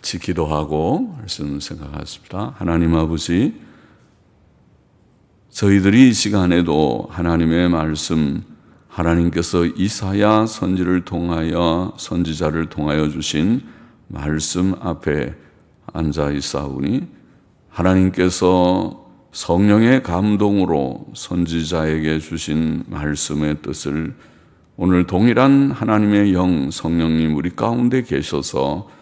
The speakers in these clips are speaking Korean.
같이 기도하고 말씀 생각하십니다. 하나님 아버지, 저희들이 이 시간에도 하나님의 말씀, 하나님께서 이사야 선지자를 통하여 주신 말씀 앞에 앉아 있사오니 하나님께서 성령의 감동으로 선지자에게 주신 말씀의 뜻을 오늘 동일한 하나님의 영 성령님 우리 가운데 계셔서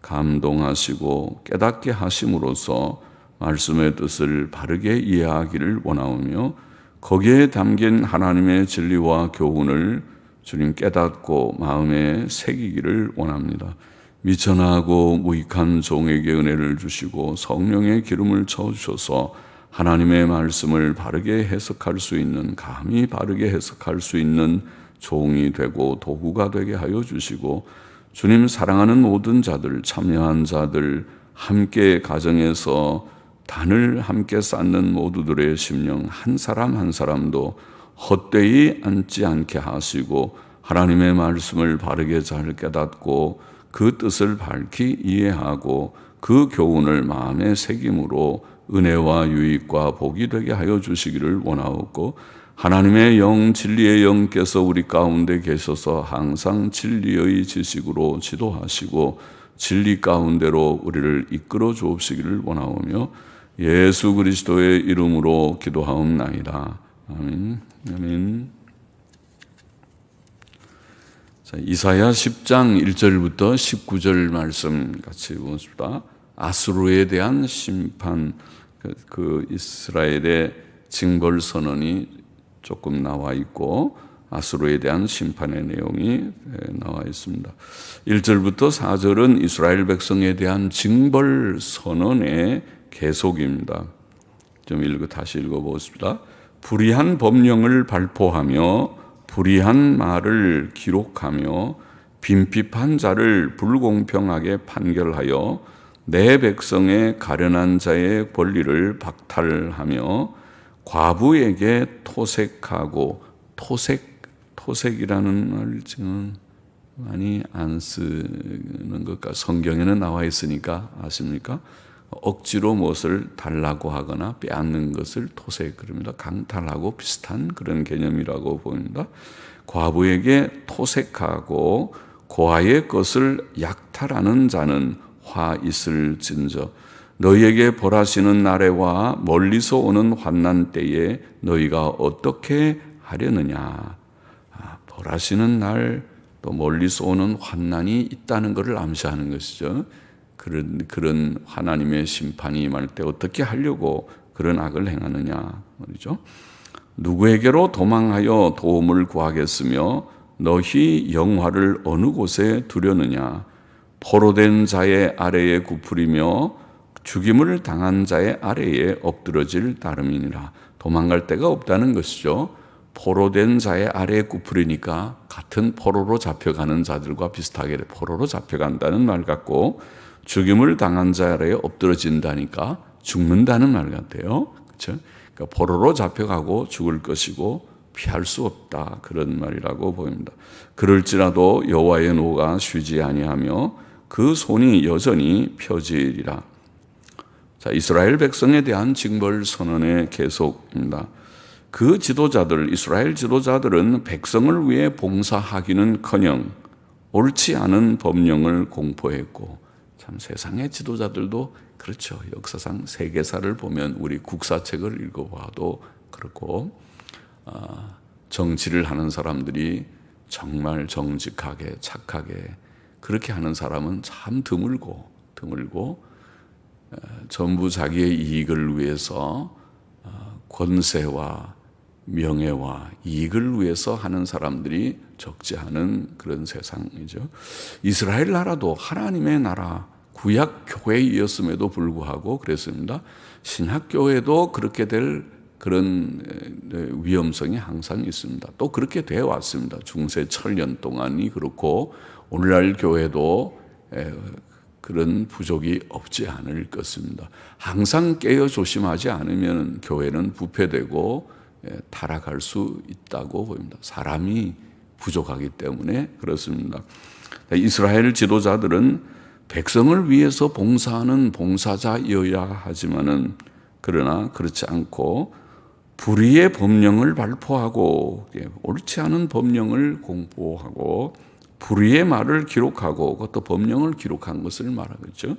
감동하시고 깨닫게 하심으로써 말씀의 뜻을 바르게 이해하기를 원하오며 거기에 담긴 하나님의 진리와 교훈을 주님 깨닫고 마음에 새기기를 원합니다. 미천하고 무익한 종에게 은혜를 주시고 성령의 기름을 쳐주셔서 하나님의 말씀을 바르게 해석할 수 있는, 감히 바르게 해석할 수 있는 종이 되고 도구가 되게 하여 주시고 주님 사랑하는 모든 자들, 참여한 자들, 함께 가정에서 단을 함께 쌓는 모두들의 심령 한 사람 한 사람도 헛되이 앉지 않게 하시고 하나님의 말씀을 바르게 잘 깨닫고 그 뜻을 밝히 이해하고 그 교훈을 마음에 새김으로 은혜와 유익과 복이 되게 하여 주시기를 원하옵고 하나님의 영, 진리의 영께서 우리 가운데 계셔서 항상 진리의 지식으로 지도하시고 진리 가운데로 우리를 이끌어 주옵시기를 원하오며 예수 그리스도의 이름으로 기도하옵나이다. 아멘. 아멘. 자, 이사야 10장 1절부터 19절 말씀 같이 보십시다. 아수르에 대한 심판, 그 이스라엘의 징벌 선언이 조금 나와 있고 아수르에 대한 심판의 내용이 나와 있습니다. 1절부터 4절은 이스라엘 백성에 대한 징벌 선언의 계속입니다. 다시 읽어보겠습니다. 불의한 법령을 발포하며 불의한 말을 기록하며 빈핍한 자를 불공평하게 판결하여 내 백성의 가련한 자의 권리를 박탈하며 과부에게 토색하고 토색이라는 말 지금 많이 안 쓰는 것과 성경에는 나와 있으니까 아십니까? 억지로 무엇을 달라고 하거나 빼앗는 것을 토색, 그럽니다. 강탈하고 비슷한 그런 개념이라고 보입니다. 과부에게 토색하고 고아의 것을 약탈하는 자는 화 있을진저 너희에게 벌하시는 날에와 멀리서 오는 환난 때에 너희가 어떻게 하려느냐. 벌하시는 날, 또 멀리서 오는 환난이 있다는 것을 암시하는 것이죠. 그런 하나님의 심판이 임할 때 어떻게 하려고 그런 악을 행하느냐 말이죠. 누구에게로 도망하여 도움을 구하겠으며 너희 영화를 어느 곳에 두려느냐. 포로된 자의 아래에 굽으리며 죽임을 당한 자의 아래에 엎드러질 따름이니라. 도망갈 데가 없다는 것이죠. 포로된 자의 아래에 굽으리니까 같은 포로로 잡혀가는 자들과 비슷하게 포로로 잡혀간다는 말 같고, 죽임을 당한 자 아래에 엎드러진다니까 죽는다는 말 같아요. 그렇죠? 그러니까 포로로 잡혀가고 죽을 것이고 피할 수 없다, 그런 말이라고 보입니다. 그럴지라도 여호와의 노가 쉬지 아니하며 그 손이 여전히 펴지리라. 자, 이스라엘 백성에 대한 징벌 선언의 계속입니다. 그 지도자들, 이스라엘 지도자들은 백성을 위해 봉사하기는커녕 옳지 않은 법령을 공포했고, 참 세상의 지도자들도 그렇죠. 역사상 세계사를 보면 우리 국사책을 읽어봐도 그렇고, 정치를 하는 사람들이 정말 정직하게 착하게 그렇게 하는 사람은 참 드물고 전부 자기의 이익을 위해서 권세와 명예와 이익을 위해서 하는 사람들이 적지 않은 그런 세상이죠. 이스라엘 나라도 하나님의 나라, 구약 교회이었음에도 불구하고 그랬습니다. 신약 교회도 그렇게 될 그런 위험성이 항상 있습니다. 또 그렇게 되어 왔습니다. 중세 천년 동안이 그렇고 오늘날 교회도 그런 부족이 없지 않을 것입니다. 항상 깨어 조심하지 않으면 교회는 부패되고 타락할 수 있다고 보입니다. 사람이 부족하기 때문에 그렇습니다. 이스라엘 지도자들은 백성을 위해서 봉사하는 봉사자여야 하지만은 그러나 그렇지 않고 불의의 법령을 발포하고 옳지 않은 법령을 공포하고 불의의 말을 기록하고 그것도 법령을 기록한 것을 말하겠죠.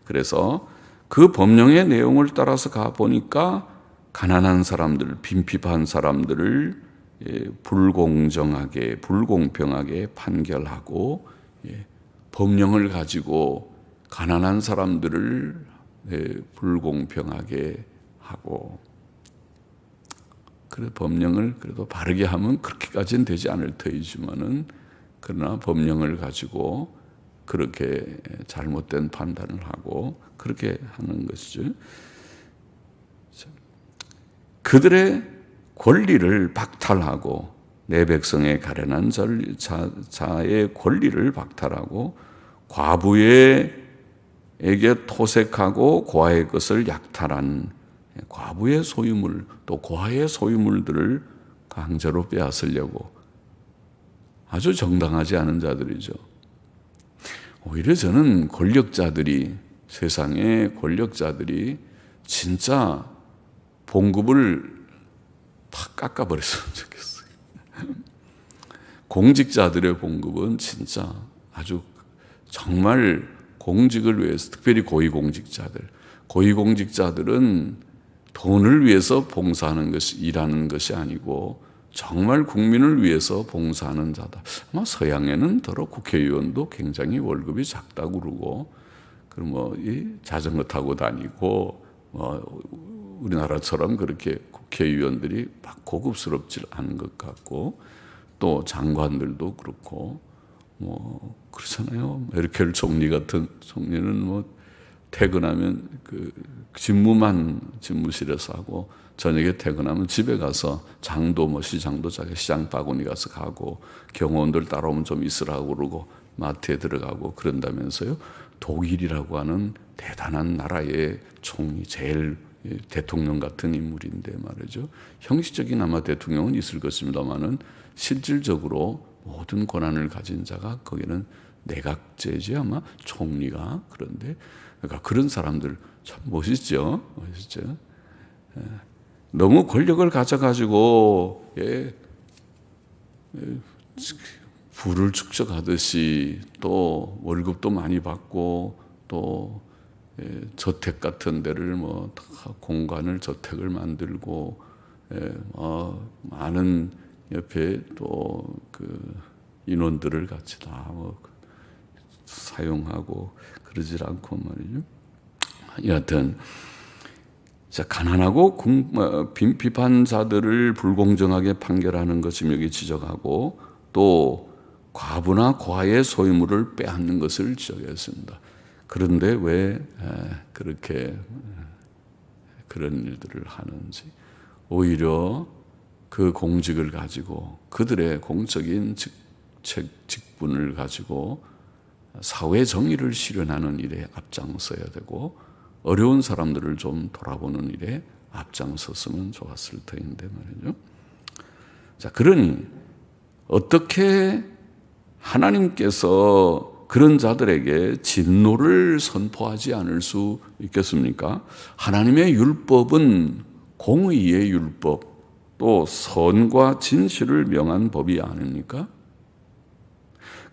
그래서 그 법령의 내용을 따라서 가보니까 가난한 사람들, 빈핍한 사람들을 불공정하게, 불공평하게 판결하고 법령을 가지고 가난한 사람들을 불공평하게 하고 그래 법령을 그래도 바르게 하면 그렇게까지는 되지 않을 터이지만은 그러나 법령을 가지고 그렇게 잘못된 판단을 하고 그렇게 하는 것이죠. 그들의 권리를 박탈하고 내 백성의 가련한 자의 권리를 박탈하고 과부에게 토색하고 고아의 것을 약탈한 과부의 소유물 또 고아의 소유물들을 강제로 빼앗으려고 아주 정당하지 않은 자들이죠. 오히려 저는 권력자들이 세상의 권력자들이 진짜 봉급을 다 깎아버렸으면 좋겠어요. 공직자들의 봉급은 진짜 아주 정말 공직을 위해서 특별히 고위공직자들은 돈을 위해서 봉사하는 것이 일하는 것이 아니고 정말 국민을 위해서 봉사하는 자다. 아마 서양에는 더러 국회의원도 굉장히 월급이 작다고 그러고 그럼 이 자전거 타고 다니고 우리나라처럼 그렇게 국회의원들이 막 고급스럽지 않은 것 같고 또 장관들도 그렇고 그렇잖아요. 메르켈 총리 같은 총리는 퇴근하면 그 집무만 집무실에서 하고 저녁에 퇴근하면 집에 가서 장도 시장도 자기 시장 바구니 가서 가고 경호원들 따라오면 좀 있으라고 그러고 마트에 들어가고 그런다면서요. 독일이라고 하는 대단한 나라의 총리 제일 대통령 같은 인물인데 말이죠. 형식적인 아마 대통령은 있을 것입니다만은 실질적으로 모든 권한을 가진 자가 거기는 내각제지 아마 총리가 그런데 그러니까 그런 사람들 참 멋있죠. 너무 권력을 가져가지고 부를 축적하듯이 또 월급도 많이 받고 또 저택 같은 데를 공간을 저택을 만들고 많은 옆에 또 그 인원들을 같이 다 사용하고 그러질 않고 말이죠. 여하튼 가난하고 빈핍한 자들을 불공정하게 판결하는 것을 여기 지적하고 또 과부나 고아의 소유물을 빼앗는 것을 지적했습니다. 그런데 왜 그렇게 그런 일들을 하는지 오히려 그 공직을 가지고 그들의 공적인 직분을 가지고 사회 정의를 실현하는 일에 앞장서야 되고 어려운 사람들을 좀 돌아보는 일에 앞장섰으면 좋았을 터인데 말이죠. 자, 그러니 어떻게 하나님께서 그런 자들에게 진노를 선포하지 않을 수 있겠습니까? 하나님의 율법은 공의의 율법, 또 선과 진실을 명한 법이 아닙니까?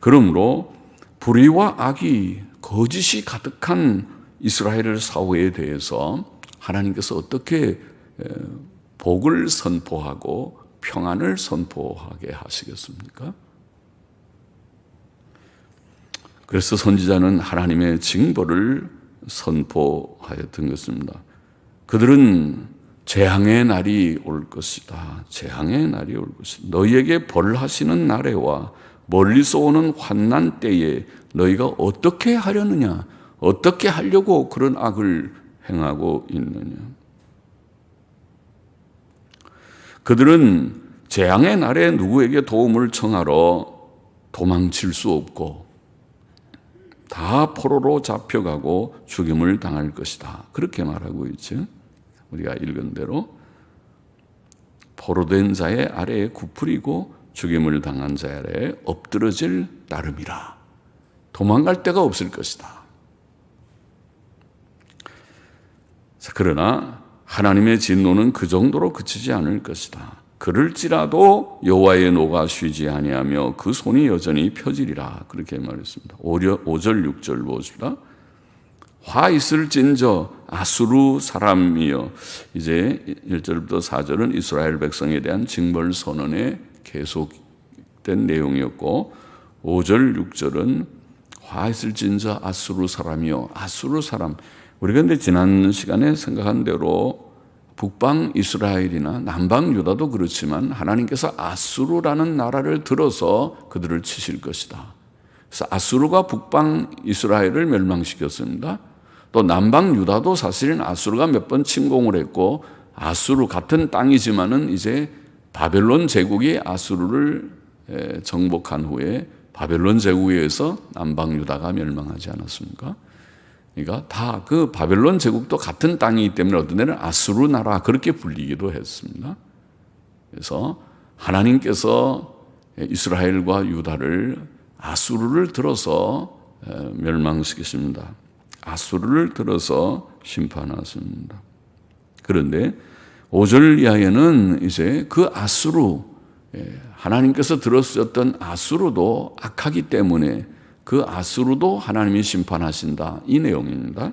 그러므로 불의와 악이 거짓이 가득한 이스라엘 사회에 대해서 하나님께서 어떻게 복을 선포하고 평안을 선포하게 하시겠습니까? 그래서 선지자는 하나님의 징벌을 선포하였던 것입니다. 그들은 재앙의 날이 올 것이다. 재앙의 날이 올 것이다. 너희에게 벌하시는 날에와 멀리서 오는 환난 때에 너희가 어떻게 하려느냐? 어떻게 하려고 그런 악을 행하고 있느냐? 그들은 재앙의 날에 누구에게 도움을 청하러 도망칠 수 없고 다 포로로 잡혀가고 죽임을 당할 것이다. 그렇게 말하고 있죠. 우리가 읽은 대로 포로된 자의 아래에 굽으리고 죽임을 당한 자의 아래에 엎드러질 따름이라. 도망갈 데가 없을 것이다. 그러나 하나님의 진노는 그 정도로 그치지 않을 것이다. 그럴지라도 여호와의 노가 쉬지 아니하며 그 손이 여전히 펴지리라. 그렇게 말했습니다. 5절 6절 보십시다. 화 있을진저 아수르 사람이여. 이제 1절부터 4절은 이스라엘 백성에 대한 징벌 선언에 계속된 내용이었고 5절 6절은 화 있을진저 아수르 사람이여. 아수르 사람. 우리가 근데 지난 시간에 생각한 대로 북방 이스라엘이나 남방 유다도 그렇지만 하나님께서 아수르라는 나라를 들어서 그들을 치실 것이다. 그래서 아수르가 북방 이스라엘을 멸망시켰습니다. 또 남방 유다도 사실은 아수르가 몇 번 침공을 했고 아수르 같은 땅이지만은 이제 바벨론 제국이 아수르를 정복한 후에 바벨론 제국에 의해서 남방 유다가 멸망하지 않았습니까? 그러니까 다 그 바벨론 제국도 같은 땅이기 때문에 어떤 데는 아수르 나라 그렇게 불리기도 했습니다. 그래서 하나님께서 이스라엘과 유다를 아수르를 들어서 멸망시키십니다. 아수르를 들어서 심판하십니다. 그런데 5절 이하에는 이제 그 아수르, 하나님께서 들어쓰셨던 아수르도 악하기 때문에 그 아수르도 하나님이 심판하신다. 이 내용입니다.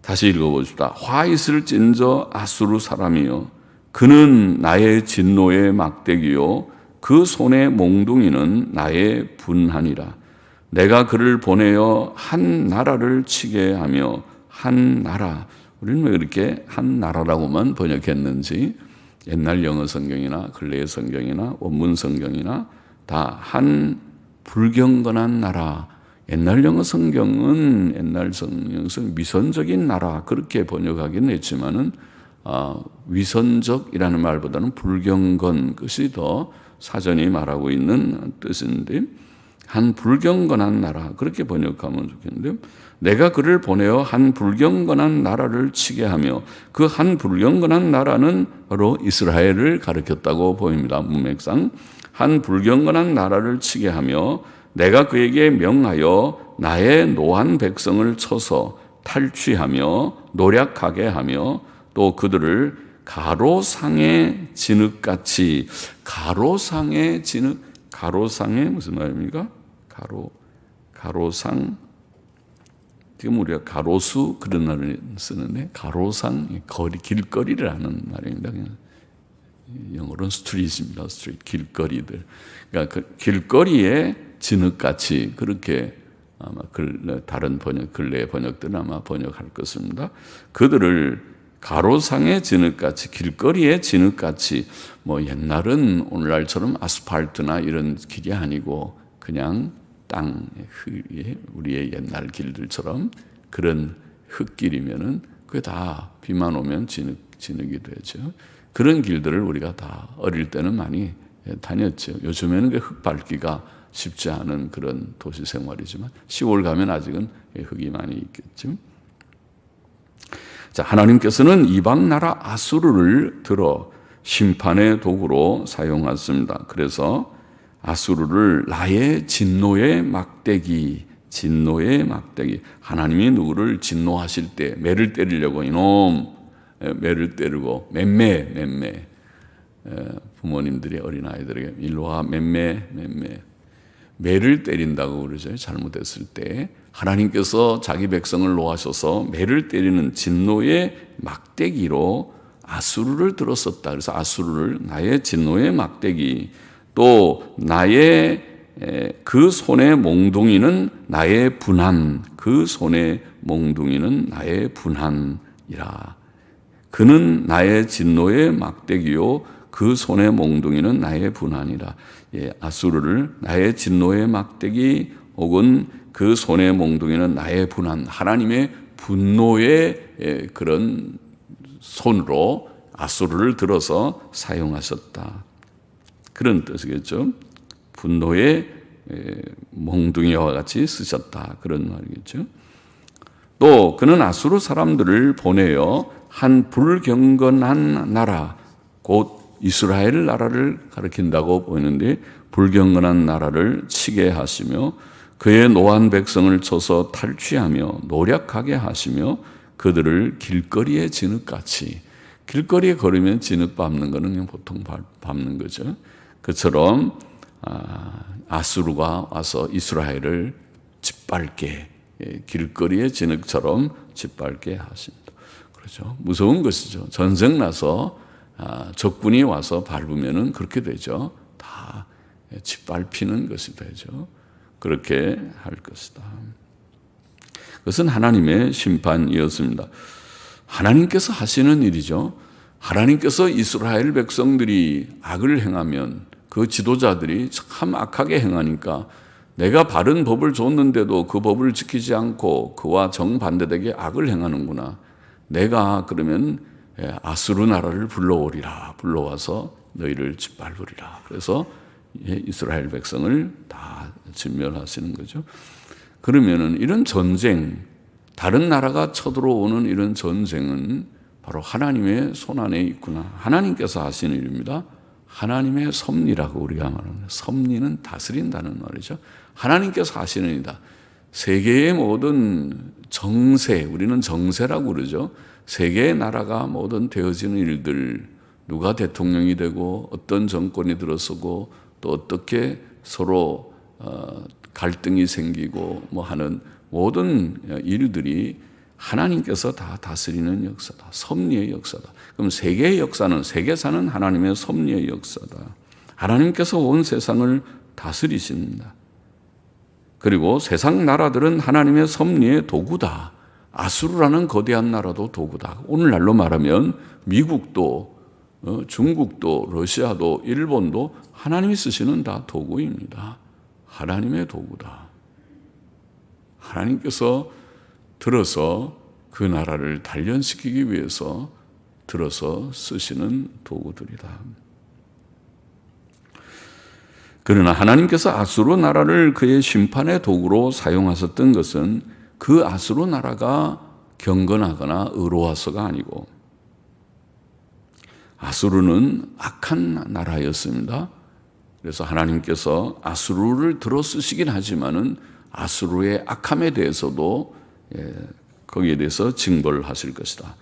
다시 읽어봅시다. 화 있을진저 아수르 사람이요. 그는 나의 진노의 막대기요. 그 손의 몽둥이는 나의 분하니라. 내가 그를 보내어 한 나라를 치게 하며 한 나라. 우리는 왜 이렇게 한 나라라고만 번역했는지 옛날 영어 성경이나 근래의 성경이나 원문 성경이나 다 한 불경건한 나라. 옛날 영어 성경은 옛날 성경에서 위선적인 나라 그렇게 번역하긴 했지만은 위선적이라는 말보다는 불경건 것이 더 사전이 말하고 있는 뜻인데 한 불경건한 나라 그렇게 번역하면 좋겠는데요. 내가 그를 보내어 한 불경건한 나라를 치게 하며 그 한 불경건한 나라는 바로 이스라엘을 가리켰다고 보입니다. 문맥상 한 불경건한 나라를 치게 하며 내가 그에게 명하여 나의 노한 백성을 쳐서 탈취하며 노략하게 하며 또 그들을 가로상의 진흙같이 가로상의 진흙 가로상의 무슨 말입니까? 가로상 지금 우리가 가로수 그런 말을 쓰는데 가로상 길거리를 하는 말입니다. 그냥 영어로는 스트릿입니다. 스트릿 길거리들. 그러니까 그 길거리에 진흙같이 그렇게 아마 다른 근래 번역들은 아마 번역할 것입니다. 그들을 가로상의 진흙같이 길거리의 진흙같이 뭐 옛날은 오늘날처럼 아스팔트나 이런 길이 아니고 그냥 땅 우리의 옛날 길들처럼 그런 흙길이면은 그게 다 비만 오면 진흙이 되죠. 그런 길들을 우리가 다 어릴 때는 많이 다녔죠. 요즘에는 그 흙 밟기가 쉽지 않은 그런 도시 생활이지만 시골 가면 아직은 흙이 많이 있겠죠. 자, 하나님께서는 이방 나라 아수르를 들어 심판의 도구로 사용하셨습니다. 그래서 아수르를 나의 진노의 막대기, 하나님이 누구를 진노하실 때 매를 때리려고 이놈 매를 때리고 맴매 부모님들이 어린아이들에게 일로 와 맴매 매를 때린다고 그러죠. 잘못했을 때 하나님께서 자기 백성을 노하셔서 매를 때리는 진노의 막대기로 아수르를 들었었다. 그래서 아수르를 나의 진노의 막대기 또 나의 그 손의 몽둥이는 나의 분한 그 손의 몽둥이는 나의 분한이라. 그는 나의 진노의 막대기요 그 손의 몽둥이는 나의 분한이라. 아수르를 나의 진노의 막대기 혹은 그 손의 몽둥이는 나의 분한 하나님의 분노의 그런 손으로 아수르를 들어서 사용하셨다. 그런 뜻이겠죠. 분노의 몽둥이와 같이 쓰셨다. 그런 말이겠죠. 또 그는 아수르 사람들을 보내어 한 불경건한 나라 곧 이스라엘 나라를 가리킨다고 보이는데 불경건한 나라를 치게 하시며 그의 노한 백성을 쳐서 탈취하며 노략하게 하시며 그들을 길거리의 진흙같이, 길거리에 걸으면 진흙 밟는 거는 그냥 보통 밟는 거죠. 그처럼 아수르가 와서 이스라엘을 짓밟게, 길거리의 진흙처럼 짓밟게 하십니다. 그렇죠. 무서운 것이죠. 전쟁 나서 적군이 와서 밟으면은 그렇게 되죠. 다 짓밟히는 것이 되죠. 그렇게 할 것이다. 그것은 하나님의 심판이었습니다. 하나님께서 하시는 일이죠. 하나님께서 이스라엘 백성들이 악을 행하면 그 지도자들이 참 악하게 행하니까 내가 바른 법을 줬는데도 그 법을 지키지 않고 그와 정반대되게 악을 행하는구나. 내가 그러면 아수르 나라를 불러오리라. 불러와서 너희를 짓밟으리라. 그래서 이스라엘 백성을 다 진멸하시는 거죠. 그러면은 이런 전쟁, 다른 나라가 쳐들어오는 이런 전쟁은 바로 하나님의 손안에 있구나. 하나님께서 하시는 일입니다. 하나님의 섭리라고 우리가 말합니다. 섭리는 다스린다는 말이죠. 하나님께서 하시는 일이다. 세계의 모든 정세, 우리는 정세라고 그러죠. 세계의 나라가 모든 되어지는 일들, 누가 대통령이 되고 어떤 정권이 들어서고 또 어떻게 서로 갈등이 생기고 뭐 하는 모든 일들이 하나님께서 다 다스리는 역사다. 섭리의 역사다. 그럼 세계의 역사는, 세계사는 하나님의 섭리의 역사다. 하나님께서 온 세상을 다스리십니다. 그리고 세상 나라들은 하나님의 섭리의 도구다. 아수르라는 거대한 나라도 도구다. 오늘날로 말하면 미국도 중국도 러시아도 일본도 하나님이 쓰시는 다 도구입니다. 하나님의 도구다. 하나님께서 들어서 그 나라를 단련시키기 위해서 들어서 쓰시는 도구들이다. 그러나 하나님께서 아수르 나라를 그의 심판의 도구로 사용하셨던 것은 그 아수르 나라가 경건하거나 의로워서가 아니고, 아수르는 악한 나라였습니다. 그래서 하나님께서 아수르를 들어 쓰시긴 하지만은 아수르의 악함에 대해서도 거기에 대해서 징벌을 하실 것이다.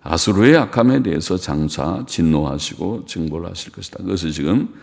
아수르의 악함에 대해서 장차 진노하시고 징벌을 하실 것이다. 그것이 지금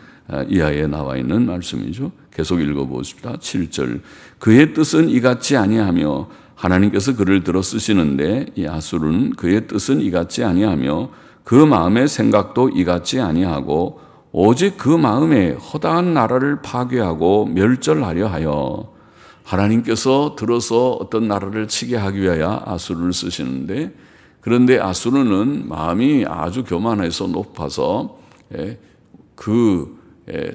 이하에 나와 있는 말씀이죠. 계속 읽어보십시다. 7절. 그의 뜻은 이같지 아니하며, 하나님께서 그를 들어 쓰시는데 이 아수르는 그의 뜻은 이같지 아니하며 그 마음의 생각도 이같지 아니하고 오직 그 마음에 허다한 나라를 파괴하고 멸절하려 하여, 하나님께서 들어서 어떤 나라를 치게 하기 위하여 아수르를 쓰시는데, 그런데 아수르는 마음이 아주 교만해서 높아서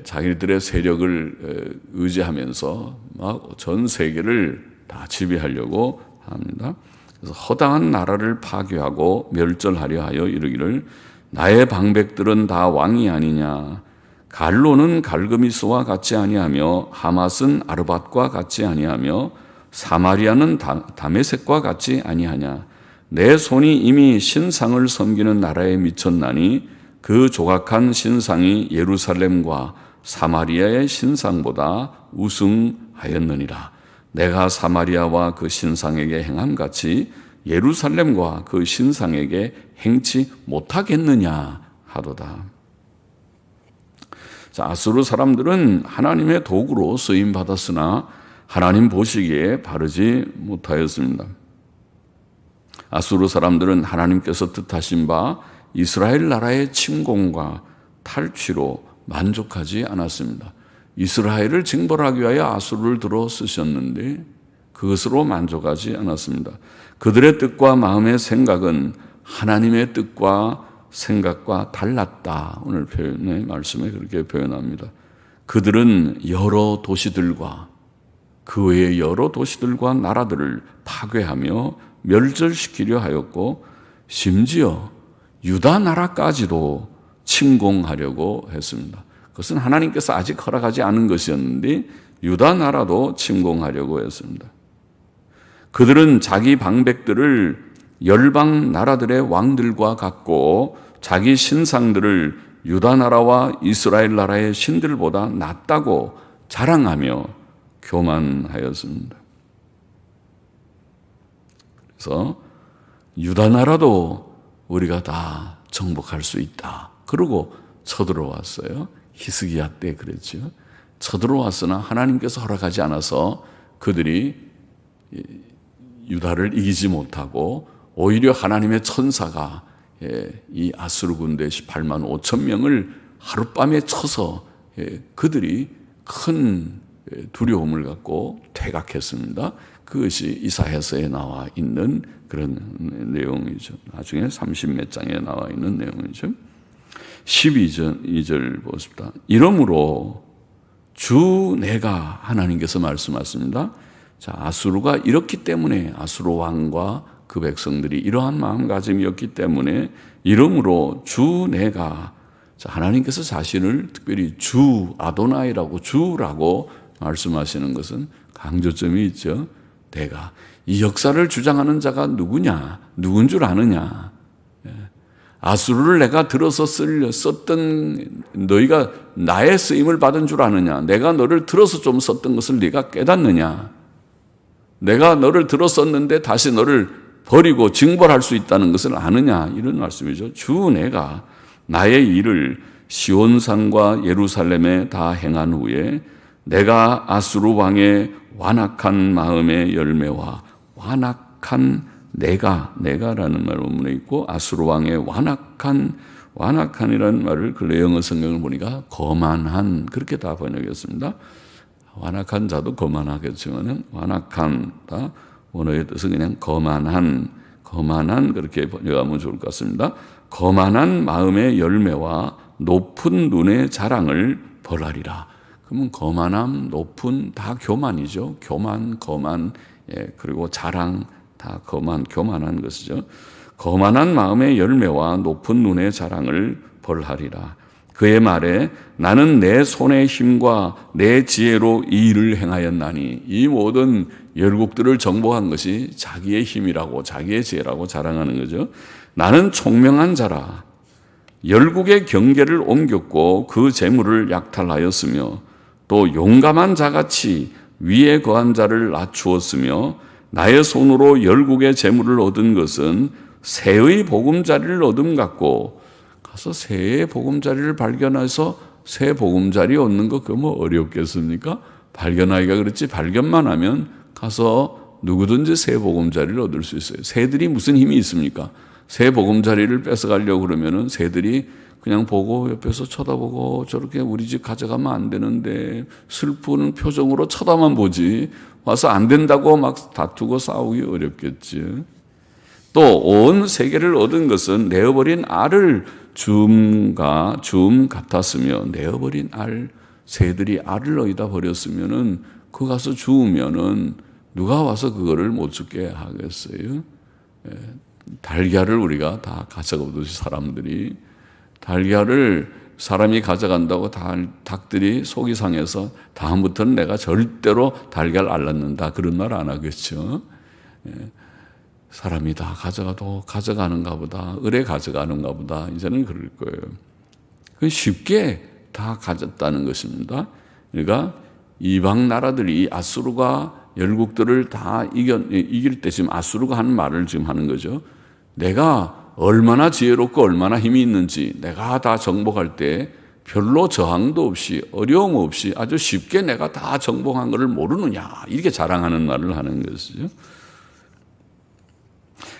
자기들의 세력을 의지하면서 막 전 세계를 다 지배하려고 합니다. 그래서 허다한 나라를 파괴하고 멸절하려 하여 이르기를 나의 방백들은 다 왕이 아니냐. 갈로는 갈그미스와 같지 아니하며 하맛은 아르밧과 같지 아니하며 사마리아는 다메섹과 같지 아니하냐. 내 손이 이미 신상을 섬기는 나라에 미쳤나니 그 조각한 신상이 예루살렘과 사마리아의 신상보다 우승하였느니라. 내가 사마리아와 그 신상에게 행함같이 예루살렘과 그 신상에게 행치 못하겠느냐 하도다. 자, 아수르 사람들은 하나님의 도구로 쓰임 받았으나 하나님 보시기에 바르지 못하였습니다. 아수르 사람들은 하나님께서 뜻하신 바 이스라엘 나라의 침공과 탈취로 만족하지 않았습니다. 이스라엘을 징벌하기 위하여 아수르를 들어 쓰셨는데 그것으로 만족하지 않았습니다. 그들의 뜻과 마음의 생각은 하나님의 뜻과 생각과 달랐다. 오늘 표현의 말씀에 그렇게 표현합니다. 그들은 여러 도시들과 그 외의 여러 도시들과 나라들을 파괴하며 멸절시키려 하였고 심지어 유다 나라까지도 침공하려고 했습니다. 그것은 하나님께서 아직 허락하지 않은 것이었는데 유다 나라도 침공하려고 했습니다. 그들은 자기 방백들을 열방 나라들의 왕들과 같고 자기 신상들을 유다 나라와 이스라엘 나라의 신들보다 낫다고 자랑하며 교만하였습니다. 그래서 유다 나라도 우리가 다 정복할 수 있다. 그러고 쳐들어왔어요. 히스기야 때 그랬죠. 쳐들어왔으나 하나님께서 허락하지 않아서 그들이 유다를 이기지 못하고 오히려 하나님의 천사가 이 아수르 군대 18만 5천 명을 하룻밤에 쳐서 그들이 큰 두려움을 갖고 퇴각했습니다. 그것이 이사야서에 나와 있는 그런 내용이죠. 나중에 30몇 장에 나와 있는 내용이죠. 12절 보십시다. 이러므로 주 내가 하나님께서 말씀하십니다. 자, 아수르가 이렇기 때문에 아수르 왕과 그 백성들이 이러한 마음가짐이었기 때문에 이러므로 주 내가 자, 하나님께서 자신을 특별히 주 아도나이라고 주라고 말씀하시는 것은 강조점이 있죠. 내가 이 역사를 주장하는 자가 누구냐? 누군 줄 아느냐? 아수르를 내가 들어서 썼던 너희가 나의 쓰임을 받은 줄 아느냐? 내가 너를 들어서 좀 썼던 것을 네가 깨닫느냐? 내가 너를 들어 썼는데 다시 너를 버리고 징벌할 수 있다는 것을 아느냐? 이런 말씀이죠. 주 내가 나의 일을 시온산과 예루살렘에 다 행한 후에 내가 아수르 왕의 완악한 마음의 열매와 완악한 내가라는 말 본문에 있고 아수르 왕의 완악한이라는 말을 근래 영어 성경을 보니까 거만한 그렇게 다 번역했습니다. 완악한 자도 거만하겠지만은 완악한다 원어의 뜻은 그냥 거만한 그렇게 번역하면 좋을 것 같습니다. 거만한 마음의 열매와 높은 눈의 자랑을 벌하리라. 그러면 거만함, 높은 다 교만이죠. 거만, 그리고 자랑 다 교만한 것이죠. 거만한 마음의 열매와 높은 눈의 자랑을 벌하리라. 그의 말에 나는 내 손의 힘과 내 지혜로 이 일을 행하였나니 이 모든 열국들을 정복한 것이 자기의 힘이라고 자기의 지혜라고 자랑하는 거죠. 나는 총명한 자라. 열국의 경계를 옮겼고 그 재물을 약탈하였으며 또 용감한 자같이 위에 거한 자를 낮추었으며 나의 손으로 열국의 재물을 얻은 것은 새의 보금자리를 얻음 같고 가서 새의 보금자리를 발견해서 새 보금자리 얻는 거 그거 뭐 어렵겠습니까? 발견하기가 그렇지 발견만 하면 가서 누구든지 새 보금자리를 얻을 수 있어요. 새들이 무슨 힘이 있습니까? 새 보금자리를 뺏어가려고 그러면은 새들이 그냥 보고 옆에서 쳐다보고 저렇게 우리 집 가져가면 안 되는데 슬픈 표정으로 쳐다만 보지 와서 안 된다고 막 다투고 싸우기 어렵겠지. 또 온 세계를 얻은 것은 내어버린 알을 줌 같았으며 내어버린 알 새들이 알을 어디다 버렸으면은 그 가서 주우면은 누가 와서 그거를 못 죽게 하겠어요? 달걀을 우리가 다 가져가듯이 사람들이 달걀을 사람이 가져간다고 닭들이 속이 상해서 다음부터는 내가 절대로 달걀 안 낳는다 그런 말 안 하겠죠. 사람이 다 가져가도 가져가는가 보다 의뢰 가져가는가 보다 이제는 그럴 거예요. 쉽게 다 가졌다는 것입니다. 그러니까 이방 나라들이 아수르가 열국들을 다 이길 때 지금 아수르가 하는 말을 지금 하는 거죠. 내가 얼마나 지혜롭고 얼마나 힘이 있는지 내가 다 정복할 때 별로 저항도 없이 어려움 없이 아주 쉽게 내가 다 정복한 것을 모르느냐 이렇게 자랑하는 말을 하는 것이죠.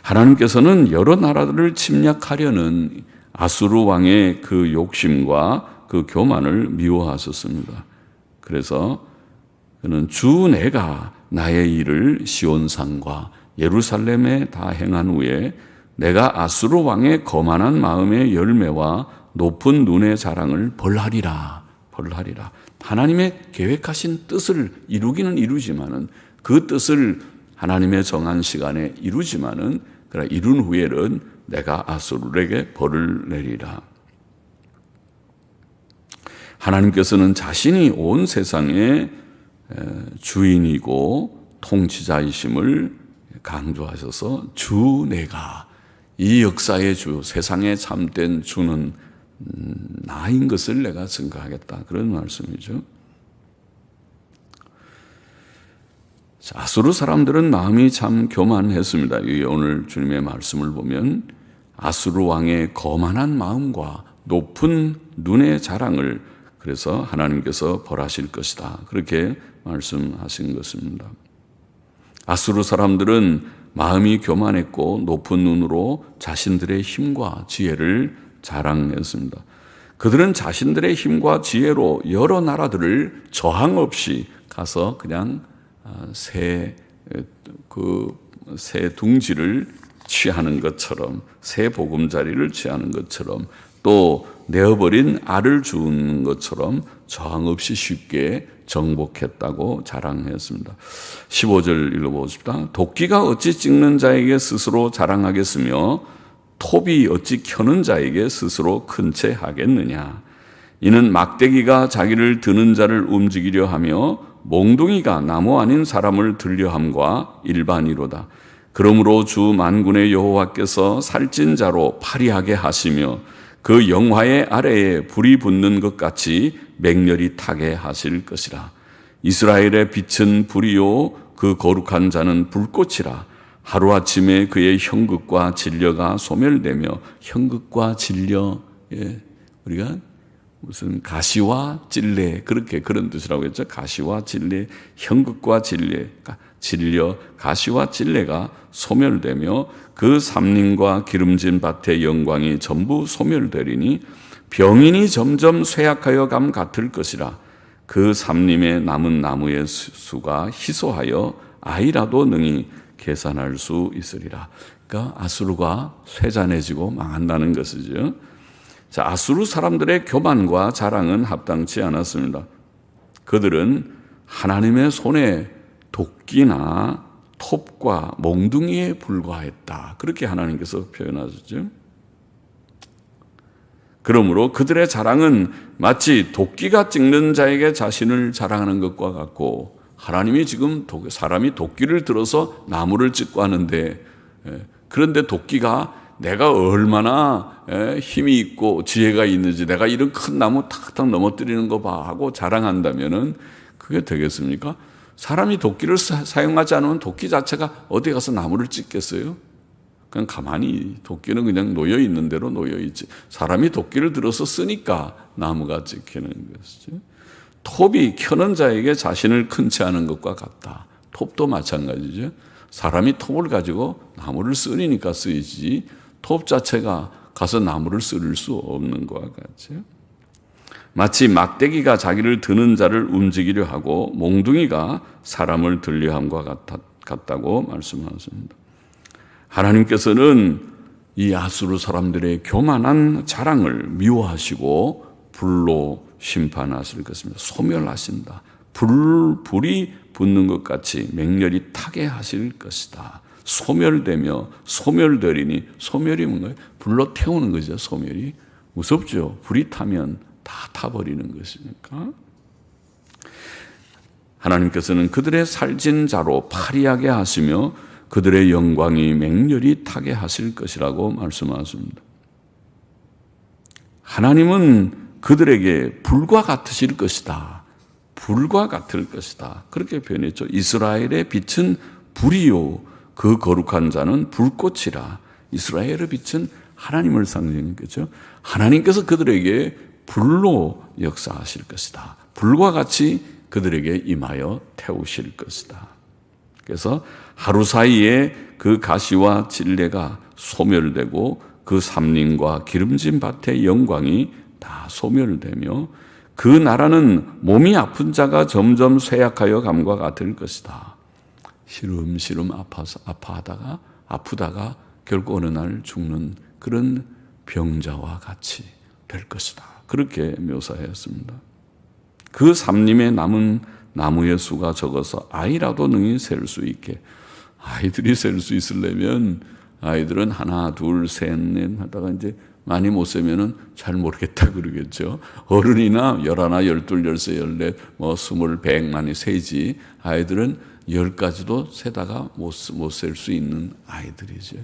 하나님께서는 여러 나라들을 침략하려는 아수르 왕의 그 욕심과 그 교만을 미워하셨습니다. 그래서 그는 주 내가 나의 일을 시온산과 예루살렘에 다 행한 후에 내가 아수르 왕의 거만한 마음의 열매와 높은 눈의 자랑을 벌하리라. 하나님의 계획하신 뜻을 이루기는 이루지만은 그 뜻을 하나님의 정한 시간에 이루지만은 그러나 이룬 후에는 내가 아수르에게 벌을 내리라. 하나님께서는 자신이 온 세상의 주인이고 통치자이심을 강조하셔서 주 내가 이 역사의 주, 세상에 참된 주는 나인 것을 내가 증거하겠다. 그런 말씀이죠. 아수르 사람들은 마음이 참 교만했습니다. 오늘 주님의 말씀을 보면 아수르 왕의 거만한 마음과 높은 눈의 자랑을 그래서 하나님께서 벌하실 것이다. 그렇게 말씀하신 것입니다. 아수르 사람들은 마음이 교만했고 높은 눈으로 자신들의 힘과 지혜를 자랑했습니다. 그들은 자신들의 힘과 지혜로 여러 나라들을 저항 없이 가서 그냥 새 둥지를 취하는 것처럼, 새 보금자리를 취하는 것처럼, 또 내어버린 알을 주는 것처럼 저항 없이 쉽게 정복했다고 자랑했습니다. 15절 읽어보십시다. 도끼가 어찌 찍는 자에게 스스로 자랑하겠으며 톱이 어찌 켜는 자에게 스스로 큰 채 하겠느냐. 이는 막대기가 자기를 드는 자를 움직이려 하며 몽둥이가 나무 아닌 사람을 들려함과 일반이로다. 그러므로 주 만군의 여호와께서 살찐 자로 파리하게 하시며 그 영화의 아래에 불이 붙는 것 같이 맹렬히 타게 하실 것이라. 이스라엘의 빛은 불이요 그 거룩한 자는 불꽃이라. 하루아침에 그의 형극과 진려가 소멸되며, 형극과 진려, 우리가 무슨 가시와 찔레, 그런 뜻이라고 했죠. 가시와 찔레, 형극과 진려, 가시와 찔레가 소멸되며 그 삼림과 기름진 밭의 영광이 전부 소멸되리니 병인이 점점 쇠약하여 감 같을 것이라. 그 삼림에 남은 나무의 수가 희소하여 아이라도 능히 계산할 수 있으리라. 그러니까 아수르가 쇠잔해지고 망한다는 것이죠. 자, 아수르 사람들의 교만과 자랑은 합당치 않았습니다. 그들은 하나님의 손에 도끼나 톱과 몽둥이에 불과했다. 그렇게 하나님께서 표현하셨죠. 그러므로 그들의 자랑은 마치 도끼가 찍는 자에게 자신을 자랑하는 것과 같고, 하나님이 지금 사람이 도끼를 들어서 나무를 찍고 하는데, 그런데 도끼가 내가 얼마나 힘이 있고 지혜가 있는지, 내가 이런 큰 나무 탁탁 넘어뜨리는 거 봐 하고 자랑한다면은 그게 되겠습니까? 사람이 도끼를 사용하지 않으면 도끼 자체가 어디 가서 나무를 찍겠어요? 그냥 가만히 도끼는 그냥 놓여 있는 대로 놓여 있지. 사람이 도끼를 들어서 쓰니까 나무가 찍히는 것이죠. 톱이 켜는 자에게 자신을 큰 채 하는 것과 같다. 톱도 마찬가지죠. 사람이 톱을 가지고 나무를 쓰니까 쓰이지, 톱 자체가 가서 나무를 쓸 수 없는 것과 같죠. 마치 막대기가 자기를 드는 자를 움직이려 하고 몽둥이가 사람을 들려함과 같다고 말씀하십니다. 하나님께서는 이 아수르 사람들의 교만한 자랑을 미워하시고 불로 심판하실 것입니다. 소멸하신다. 불이 붙는 것 같이 맹렬히 타게 하실 것이다. 소멸되며 소멸되리니, 소멸이 뭔가요? 불로 태우는 거죠. 소멸이 무섭죠. 불이 타면 다 타버리는 것이니까. 하나님께서는 그들의 살찐 자로 파리하게 하시며 그들의 영광이 맹렬히 타게 하실 것이라고 말씀하십니다. 하나님은 그들에게 불과 같으실 것이다. 불과 같을 것이다. 그렇게 표현했죠. 이스라엘의 빛은 불이요 그 거룩한 자는 불꽃이라. 이스라엘의 빛은 하나님을 상징하는 거죠. 하나님께서 그들에게 불로 역사하실 것이다. 불과 같이 그들에게 임하여 태우실 것이다. 그래서 하루 사이에 그 가시와 진레가 소멸되고 그 삼림과 기름진 밭의 영광이 다 소멸되며 그 나라는 몸이 아픈 자가 점점 쇠약하여 감과 같을 것이다. 시름시름 아프다가 결국 어느 날 죽는 그런 병자와 같이 될 것이다. 그렇게 묘사했습니다. 그 삼림에 남은 나무의 수가 적어서 아이라도 능히 셀 수 있게. 아이들이 셀 수 있으려면 아이들은 하나, 둘, 셋, 넷 하다가 이제 많이 못 세면은 잘 모르겠다 그러겠죠. 어른이나 11, 12, 13, 14, 20, 100 많이 세지. 아이들은 10까지도 세다가 못 셀 수 있는 아이들이죠.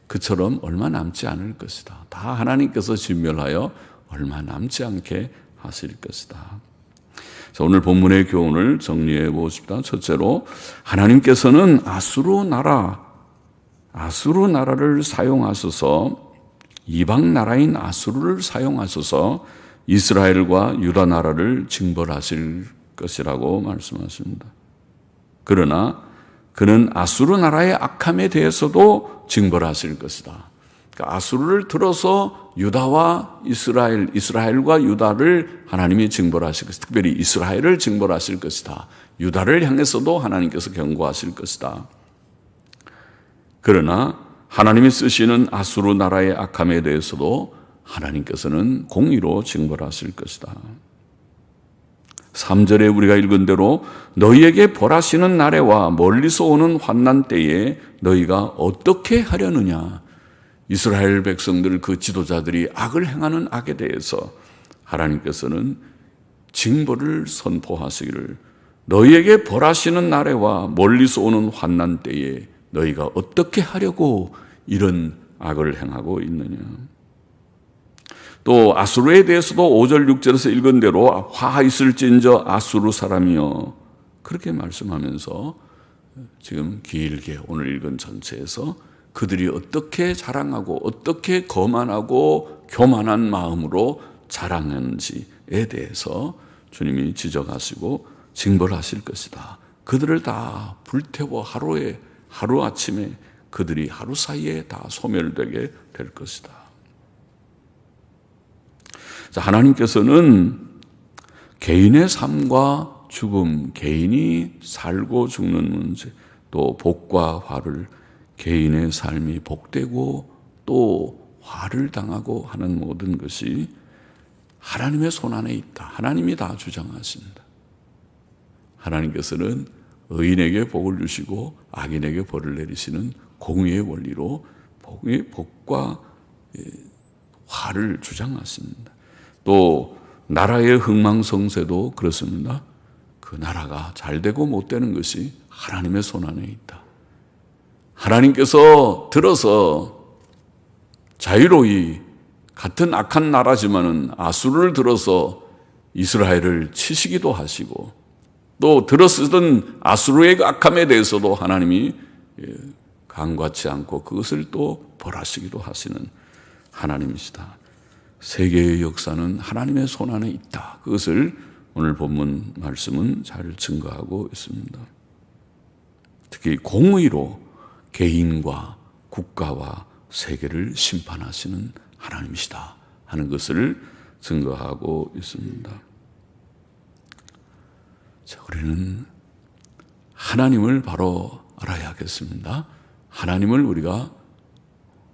그처럼 얼마 남지 않을 것이다. 다 하나님께서 진멸하여 얼마 남지 않게 하실 것이다. 자, 오늘 본문의 교훈을 정리해 보십시다. 첫째로, 하나님께서는 아수르 나라를 사용하셔서, 이방 나라인 아수르를 사용하셔서 이스라엘과 유다 나라를 징벌하실 것이라고 말씀하십니다. 그러나 그는 아수르 나라의 악함에 대해서도 징벌하실 것이다. 그러니까 아수르를 들어서 유다와 이스라엘과 유다를 하나님이 징벌하실 것이다. 특별히 이스라엘을 징벌하실 것이다. 유다를 향해서도 하나님께서 경고하실 것이다. 그러나 하나님이 쓰시는 아수르 나라의 악함에 대해서도 하나님께서는 공의로 징벌하실 것이다. 3절에 우리가 읽은 대로 너희에게 벌하시는 날에와 멀리서 오는 환난 때에 너희가 어떻게 하려느냐. 이스라엘 백성들, 그 지도자들이 악을 행하는 악에 대해서 하나님께서는 징벌을 선포하시기를, 너희에게 벌하시는 날에와 멀리서 오는 환난 때에 너희가 어떻게 하려고 이런 악을 행하고 있느냐. 또 아수르에 대해서도 5절 6절에서 읽은 대로 화 있을진저 아수르 사람이여, 그렇게 말씀하면서 지금 길게 오늘 읽은 전체에서 그들이 어떻게 자랑하고 어떻게 거만하고 교만한 마음으로 자랑하는지에 대해서 주님이 지적하시고 징벌하실 것이다. 그들을 다 불태워 하루아침에 그들이 하루 사이에 다 소멸되게 될 것이다. 자, 하나님께서는 개인의 삶과 죽음, 개인이 살고 죽는 문제, 또 복과 화를, 개인의 삶이 복되고 또 화를 당하고 하는 모든 것이 하나님의 손안에 있다. 하나님이 다 주장하십니다. 하나님께서는 의인에게 복을 주시고 악인에게 벌을 내리시는 공의의 원리로 복과 화를 주장하십니다. 또 나라의 흥망성쇠도 그렇습니다. 그 나라가 잘 되고 못 되는 것이 하나님의 손안에 있다. 하나님께서 들어서 자유로이 같은 악한 나라지만은 아수르를 들어서 이스라엘을 치시기도 하시고, 또 들어쓰던 아수르의 악함에 대해서도 하나님이 간과치 않고 그것을 또 벌하시기도 하시는 하나님이시다. 세계의 역사는 하나님의 손안에 있다. 그것을 오늘 본문 말씀은 잘 증거하고 있습니다. 특히 공의로 개인과 국가와 세계를 심판하시는 하나님이시다 하는 것을 증거하고 있습니다. 자, 우리는 하나님을 바로 알아야 하겠습니다. 하나님을 우리가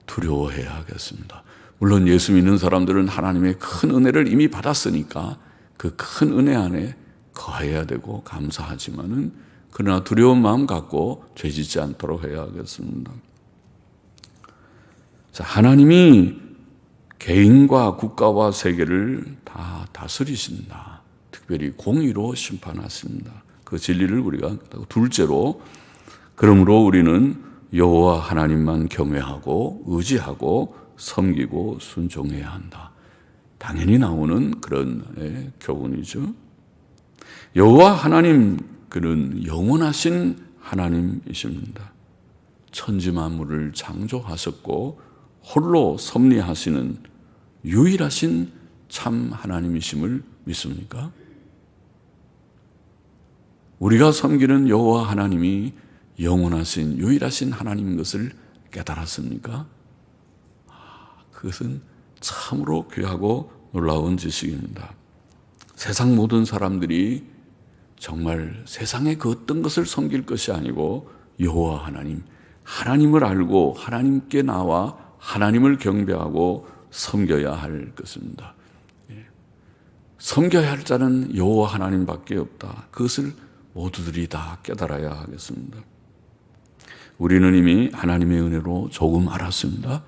두려워해야 하겠습니다. 물론 예수 믿는 사람들은 하나님의 큰 은혜를 이미 받았으니까 그 큰 은혜 안에 거해야 되고 감사하지만은, 그러나 두려운 마음 갖고 죄짓지 않도록 해야 하겠습니다. 자, 하나님이 개인과 국가와 세계를 다 다스리신다. 특별히 공의로 심판하십니다. 그 진리를 우리가, 둘째로, 그러므로 우리는 여호와 하나님만 경외하고 의지하고 섬기고 순종해야 한다. 당연히 나오는 그런 교훈이죠. 여호와 하나님, 그는 영원하신 하나님이십니다. 천지 만물을 창조하셨고 홀로 섭리하시는 유일하신 참 하나님이심을 믿습니까? 우리가 섬기는 여호와 하나님이 영원하신 유일하신 하나님인 것을 깨달았습니까? 그것은 참으로 귀하고 놀라운 지식입니다. 세상 모든 사람들이 정말 세상의 그 어떤 것을 섬길 것이 아니고 여호와 하나님, 하나님을 알고 하나님께 나와 하나님을 경배하고 섬겨야 할 것입니다. 섬겨야 할 자는 여호와 하나님밖에 없다. 그것을 모두들이 다 깨달아야 하겠습니다. 우리는 이미 하나님의 은혜로 조금 알았습니다.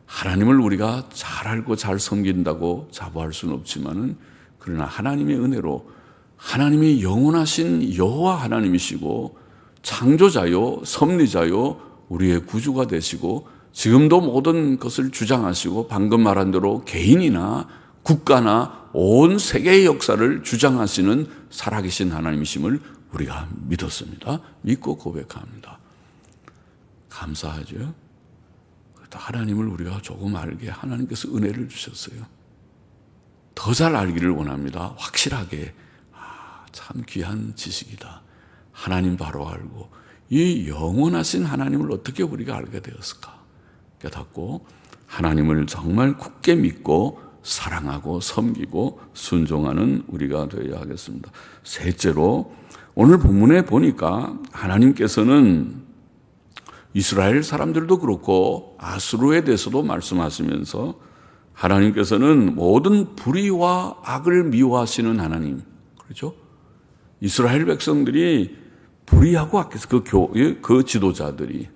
하나님을 우리가 잘 알고 잘 섬긴다고 자부할 수는 없지만은, 그러나 하나님의 은혜로 하나님이 영원하신 여호와 하나님이시고 창조자요 섭리자요 우리의 구주가 되시고 지금도 모든 것을 주장하시고 방금 말한 대로 개인이나 국가나 온 세계의 역사를 주장하시는 살아계신 하나님이심을 우리가 믿었습니다. 믿고 고백합니다. 감사하죠. 하나님을 우리가 조금 알게 하나님께서 은혜를 주셨어요. 더 잘 알기를 원합니다. 확실하게. 참 귀한 지식이다. 하나님 바로 알고 이 영원하신 하나님을 어떻게 우리가 알게 되었을까 깨닫고 하나님을 정말 굳게 믿고 사랑하고 섬기고 순종하는 우리가 되어야 하겠습니다. 셋째로 오늘 본문에 보니까 하나님께서는 이스라엘 사람들도 그렇고 아수르에 대해서도 말씀하시면서 하나님께서는 모든 불의와 악을 미워하시는 하나님, 그렇죠? 이스라엘 백성들이 불의하고 악해서 그 지도자들이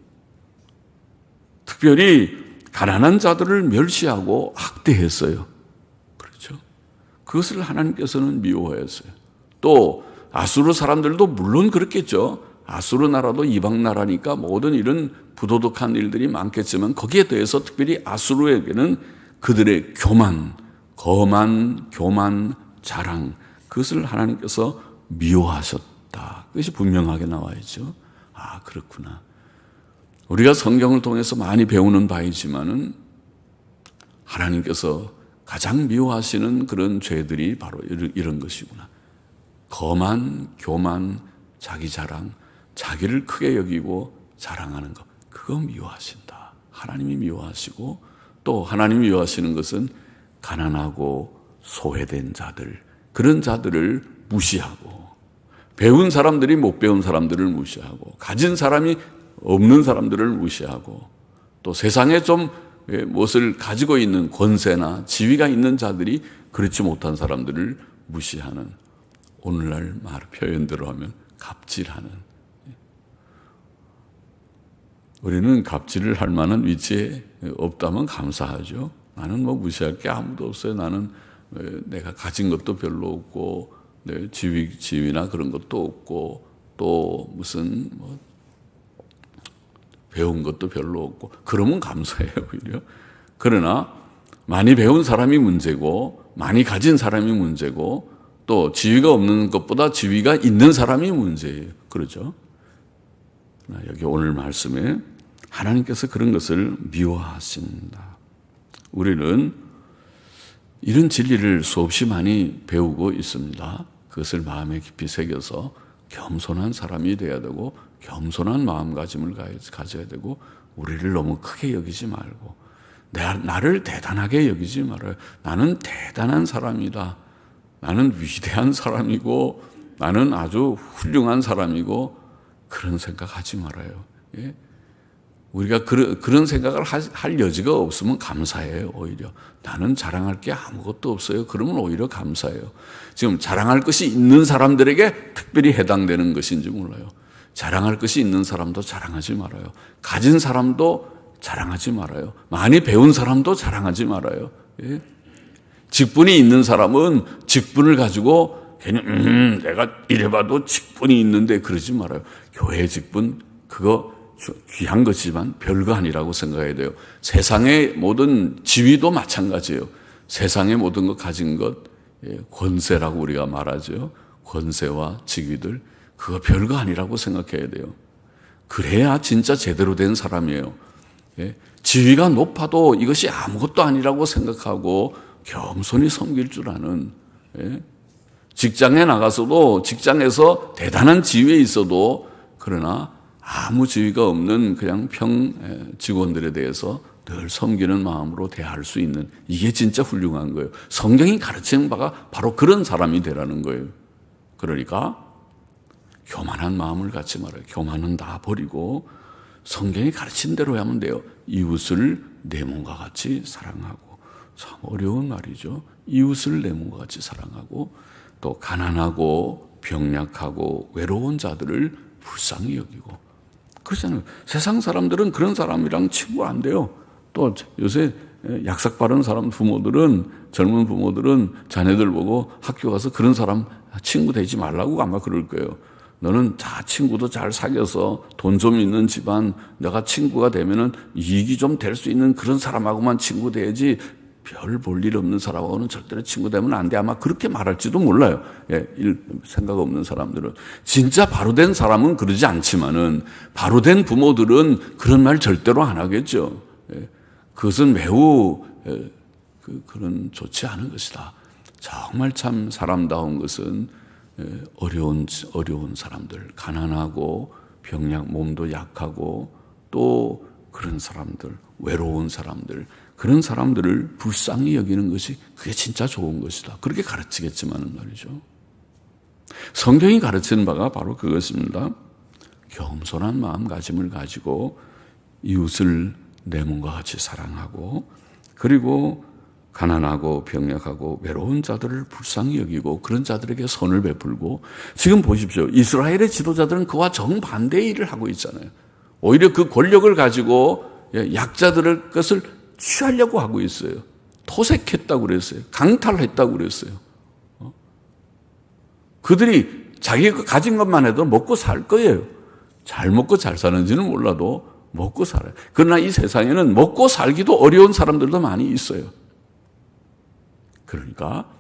특별히 가난한 자들을 멸시하고 학대했어요. 그렇죠? 그것을 하나님께서는 미워했어요. 또 아수르 사람들도 물론 그렇겠죠. 아수르 나라도 이방 나라니까 모든 이런 부도덕한 일들이 많겠지만 거기에 대해서 특별히 아수르에게는 그들의 교만, 거만, 교만, 자랑 그것을 하나님께서 미워하셨다. 그것이 분명하게 나와 있죠. 그렇구나. 우리가 성경을 통해서 많이 배우는 바이지만은 하나님께서 가장 미워하시는 그런 죄들이 바로 이런 것이구나. 거만, 교만, 자기 자랑, 자기를 크게 여기고 자랑하는 것, 그거 미워하신다. 하나님이 미워하시고 또 하나님이 미워하시는 것은 가난하고 소외된 자들, 그런 자들을 무시하고 배운 사람들이 못 배운 사람들을 무시하고 가진 사람이 없는 사람들을 무시하고 또 세상에 좀 무엇을 가지고 있는 권세나 지위가 있는 자들이 그렇지 못한 사람들을 무시하는 오늘날 말 표현대로 하면 갑질하는 우리는 갑질을 할 만한 위치에 없다면 감사하죠. 나는 무시할 게 아무도 없어요. 나는 내가 가진 것도 별로 없고 지위나 그런 것도 없고 또 무슨 배운 것도 별로 없고 그러면 감사해요 오히려. 그러나 많이 배운 사람이 문제고 많이 가진 사람이 문제고 또 지위가 없는 것보다 지위가 있는 사람이 문제예요. 그렇죠? 여기 오늘 말씀에 하나님께서 그런 것을 미워하신다. 우리는 이런 진리를 수없이 많이 배우고 있습니다. 그것을 마음에 깊이 새겨서 겸손한 사람이 되어야 되고 겸손한 마음가짐을 가져야 되고 우리를 너무 크게 여기지 말고 나를 대단하게 여기지 말아요. 나는 대단한 사람이다. 나는 위대한 사람이고 나는 아주 훌륭한 사람이고 그런 생각하지 말아요. 예? 우리가 그런 생각을 할 여지가 없으면 감사해요. 오히려 나는 자랑할 게 아무것도 없어요. 그러면 오히려 감사해요. 지금 자랑할 것이 있는 사람들에게 특별히 해당되는 것인지 몰라요. 자랑할 것이 있는 사람도 자랑하지 말아요. 가진 사람도 자랑하지 말아요. 많이 배운 사람도 자랑하지 말아요. 예? 직분이 있는 사람은 직분을 가지고 괜히 내가 이래봐도 직분이 있는데 그러지 말아요. 교회 직분 그거 귀한 것이지만 별거 아니라고 생각해야 돼요. 세상의 모든 지위도 마찬가지예요. 세상의 모든 것 가진 것 권세라고 우리가 말하죠. 권세와 직위들 그거 별거 아니라고 생각해야 돼요. 그래야 진짜 제대로 된 사람이에요. 지위가 높아도 이것이 아무것도 아니라고 생각하고 겸손히 섬길 줄 아는 직장에 나가서도 직장에서 대단한 지위에 있어도 그러나 아무 지위가 없는 그냥 직원들에 대해서 늘 섬기는 마음으로 대할 수 있는 이게 진짜 훌륭한 거예요. 성경이 가르치는 바가 바로 그런 사람이 되라는 거예요. 그러니까 교만한 마음을 갖지 말아요. 교만은 다 버리고 성경이 가르친 대로 하면 돼요. 이웃을 내 몸과 같이 사랑하고 참 어려운 말이죠. 이웃을 내 몸과 같이 사랑하고 또 가난하고 병약하고 외로운 자들을 불쌍히 여기고 그렇잖아요. 세상 사람들은 그런 사람이랑 친구 안 돼요. 또 요새 약삭 바른 사람 부모들은 젊은 부모들은 자녀들 보고 학교 가서 그런 사람 친구 되지 말라고 아마 그럴 거예요. 너는 친구도 잘 사귀어서 돈 좀 있는 집안 내가 친구가 되면은 이익이 좀 될 수 있는 그런 사람하고만 친구 돼야지 별 볼 일 없는 사람하고는 절대로 친구 되면 안 돼. 아마 그렇게 말할지도 몰라요. 생각 없는 사람들은. 진짜 바로된 사람은 그러지 않지만은 바로된 부모들은 그런 말 절대로 안 하겠죠. 그것은 매우 그런 좋지 않은 것이다. 정말 참 사람다운 것은 어려운 사람들, 가난하고 병약, 몸도 약하고 또 그런 사람들, 외로운 사람들, 그런 사람들을 불쌍히 여기는 것이 그게 진짜 좋은 것이다. 그렇게 가르치겠지만은 말이죠. 성경이 가르치는 바가 바로 그것입니다. 겸손한 마음가짐을 가지고 이웃을 내 몸과 같이 사랑하고, 그리고 가난하고 병약하고 외로운 자들을 불쌍히 여기고 그런 자들에게 선을 베풀고. 지금 보십시오. 이스라엘의 지도자들은 그와 정반대의 일을 하고 있잖아요. 오히려 그 권력을 가지고 약자들의 것을 취하려고 하고 있어요. 토색했다고 그랬어요. 강탈했다고 그랬어요. 그들이 자기가 가진 것만 해도 먹고 살 거예요. 잘 먹고 잘 사는지는 몰라도 먹고 살아요. 그러나 이 세상에는 먹고 살기도 어려운 사람들도 많이 있어요. 그러니까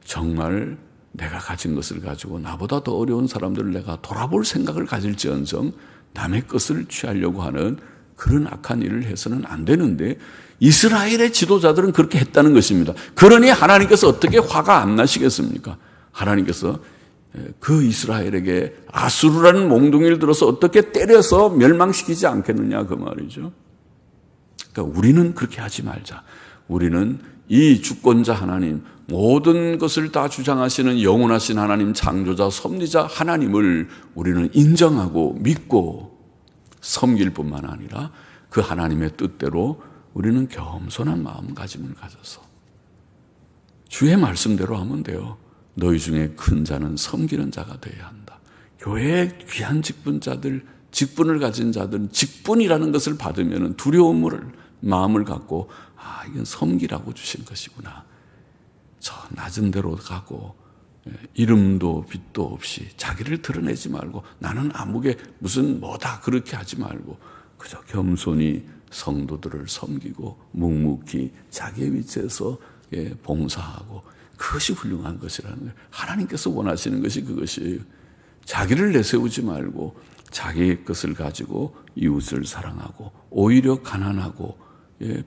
정말 내가 가진 것을 가지고 나보다 더 어려운 사람들을 내가 돌아볼 생각을 가질지언정 남의 것을 취하려고 하는 그런 악한 일을 해서는 안 되는데, 이스라엘의 지도자들은 그렇게 했다는 것입니다. 그러니 하나님께서 어떻게 화가 안 나시겠습니까? 하나님께서 그 이스라엘에게 아수르라는 몽둥이를 들어서 어떻게 때려서 멸망시키지 않겠느냐 그 말이죠. 그러니까 우리는 그렇게 하지 말자. 우리는 이 주권자 하나님, 모든 것을 다 주장하시는 영원하신 하나님, 창조자, 섭리자 하나님을 우리는 인정하고 믿고 섬길 뿐만 아니라 그 하나님의 뜻대로 우리는 겸손한 마음가짐을 가져서 주의 말씀대로 하면 돼요. 너희 중에 큰 자는 섬기는 자가 되어야 한다. 교회의 귀한 직분자들, 직분을 가진 자들은 직분이라는 것을 받으면 두려움을 마음을 갖고 이건 섬기라고 주신 것이구나. 저 낮은 데로 가고 이름도 빚도 없이 자기를 드러내지 말고 나는 아무게 무슨 뭐다 그렇게 하지 말고 그저 겸손히 성도들을 섬기고 묵묵히 자기의 위치에서 봉사하고, 그것이 훌륭한 것이라는 거예요. 하나님께서 원하시는 것이 그것이에요. 자기를 내세우지 말고 자기의 것을 가지고 이웃을 사랑하고, 오히려 가난하고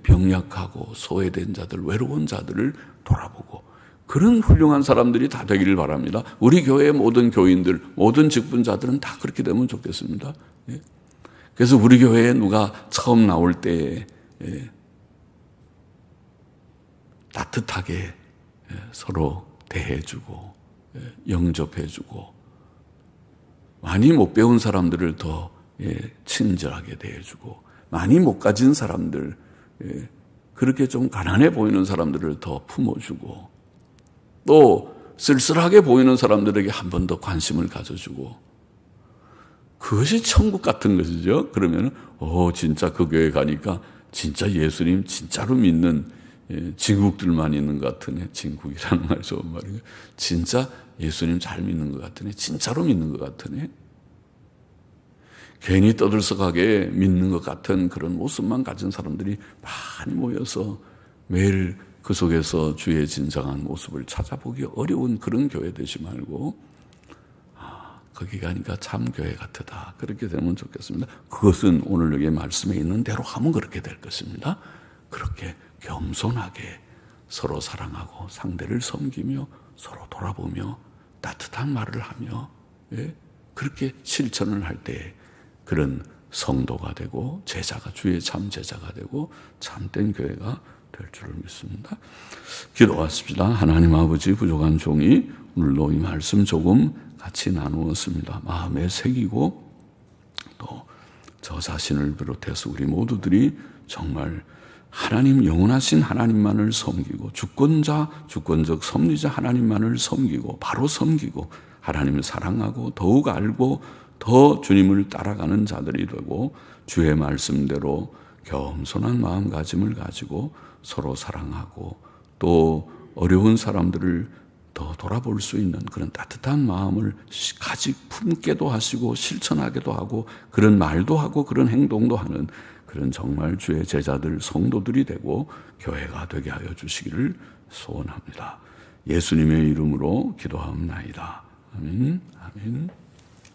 병약하고 소외된 자들, 외로운 자들을 돌아보고, 그런 훌륭한 사람들이 다 되기를 바랍니다. 우리 교회의 모든 교인들, 모든 직분자들은 다 그렇게 되면 좋겠습니다. 그래서 우리 교회에 누가 처음 나올 때에 따뜻하게 서로 대해주고 영접해주고, 많이 못 배운 사람들을 더 친절하게 대해주고, 많이 못 가진 사람들, 그렇게 좀 가난해 보이는 사람들을 더 품어주고, 또 쓸쓸하게 보이는 사람들에게 한 번 더 관심을 가져주고, 그것이 천국 같은 것이죠. 그러면 진짜 그 교회 가니까 진짜 예수님 진짜로 믿는 진국들만 있는 것 같으네. 진국이라는 말 좋은 말이에요. 진짜 예수님 잘 믿는 것 같으네. 진짜로 믿는 것 같으네. 괜히 떠들썩하게 믿는 것 같은 그런 모습만 가진 사람들이 많이 모여서 매일 그 속에서 주의 진정한 모습을 찾아보기 어려운 그런 교회 되지 말고, 거기 가니까 참 교회 같다. 그렇게 되면 좋겠습니다. 그것은 오늘 여기 말씀에 있는 대로 하면 그렇게 될 것입니다. 그렇게 겸손하게 서로 사랑하고 상대를 섬기며 서로 돌아보며 따뜻한 말을 하며 그렇게 실천을 할 때 그런 성도가 되고 제자가, 주의 참 제자가 되고 참된 교회가 될 줄을 믿습니다. 기도하십시다. 하나님 아버지, 부족한 종이 오늘도 이 말씀 조금 같이 나누었습니다. 마음에 새기고 또 저 자신을 비롯해서 우리 모두들이 정말 하나님, 영원하신 하나님만을 섬기고 주권자, 주권적 섭리자 하나님만을 섬기고 바로 섬기고 하나님을 사랑하고 더욱 알고 더 주님을 따라가는 자들이 되고, 주의 말씀대로 겸손한 마음가짐을 가지고 서로 사랑하고 또 어려운 사람들을 더 돌아볼 수 있는 그런 따뜻한 마음을 품게도 하시고 실천하게도 하고 그런 말도 하고 그런 행동도 하는 그런 정말 주의 제자들, 성도들이 되고 교회가 되게 하여 주시기를 소원합니다. 예수님의 이름으로 기도하옵나이다. 아멘. 아멘.